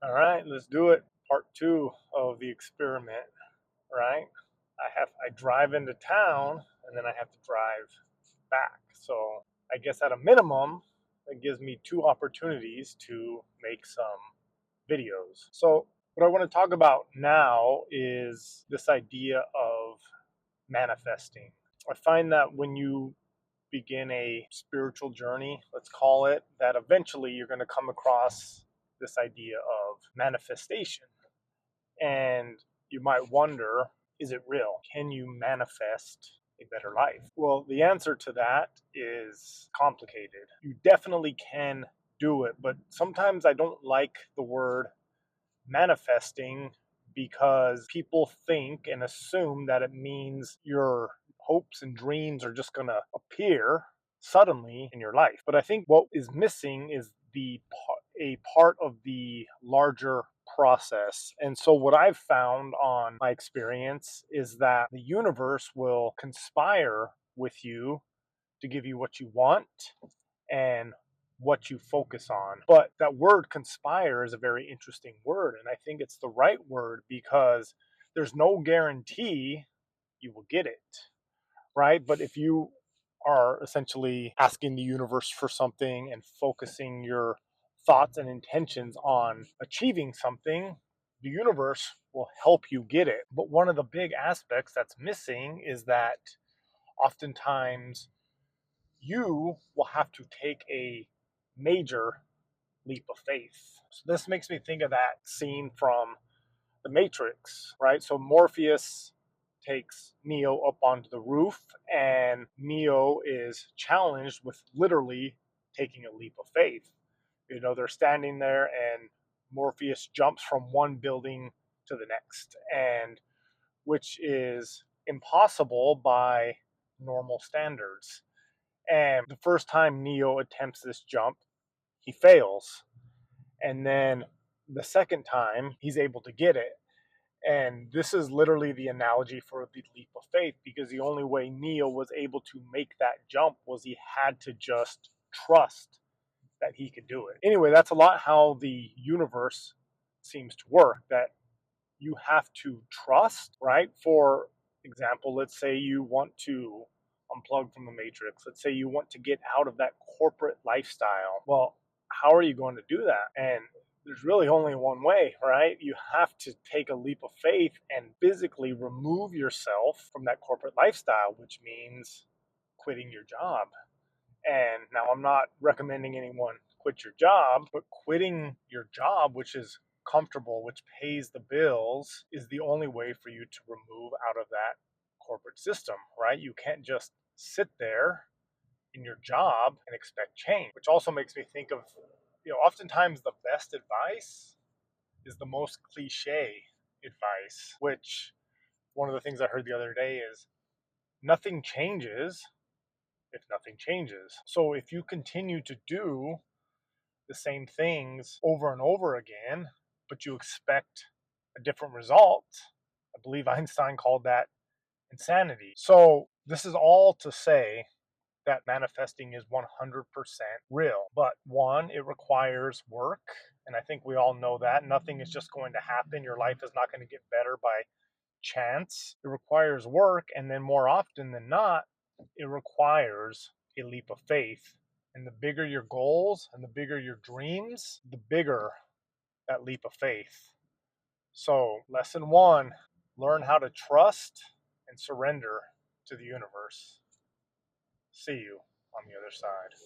All right, let's do it. Part two of the experiment, right? I drive into town and then I have to drive back. So I guess at a minimum, it gives me two opportunities to make some videos. So what I want to talk about now is this idea of manifesting. I find that when you begin a spiritual journey, let's call it, that eventually you're going to come across this idea of manifestation. And you might wonder, is it real? Can you manifest a better life? Well, the answer to that is complicated. You definitely can do it, but sometimes I don't like the word manifesting because people think and assume that it means your hopes and dreams are just going to appear suddenly in your life. But I think what is missing is a part of the larger process. And so what I've found on my experience is that the universe will conspire with you to give you what you want and what you focus on. But that word conspire is a very interesting word. And I think it's the right word because there's no guarantee you will get it, right? But if you are essentially asking the universe for something and focusing your thoughts and intentions on achieving something, the universe will help you get it. But one of the big aspects that's missing is that oftentimes you will have to take a major leap of faith. So this makes me think of that scene from The Matrix, right? So Morpheus takes Neo up onto the roof, and Neo is challenged with literally taking a leap of faith. You know, they're standing there, and Morpheus jumps from one building to the next, and which is impossible by normal standards. And the first time Neo attempts this jump, he fails. And then the second time, he's able to get it. And this is literally the analogy for the leap of faith, because the only way Neo was able to make that jump was he had to just trust that he could do it. Anyway, that's a lot how the universe seems to work, that you have to trust, right? For example, let's say you want to unplug from the matrix. Let's say you want to get out of that corporate lifestyle. Well, how are you going to do that? And there's really only one way, right? You have to take a leap of faith and physically remove yourself from that corporate lifestyle, which means quitting your job. And now I'm not recommending anyone quit your job, but quitting your job, which is comfortable, which pays the bills, is the only way for you to remove out of that corporate system, right? You can't just sit there in your job and expect change, which also makes me think of, oftentimes the best advice is the most cliche advice, which one of the things I heard the other day is nothing changes if nothing changes. So if you continue to do the same things over and over again, but you expect a different result, I believe Einstein called that insanity. So this is all to say that manifesting is 100% real. But one, it requires work. And I think we all know that. Nothing is just going to happen. Your life is not going to get better by chance. It requires work. And then more often than not, it requires a leap of faith. And the bigger your goals and the bigger your dreams, the bigger that leap of faith. So, lesson one, learn how to trust and surrender to the universe. See you on the other side.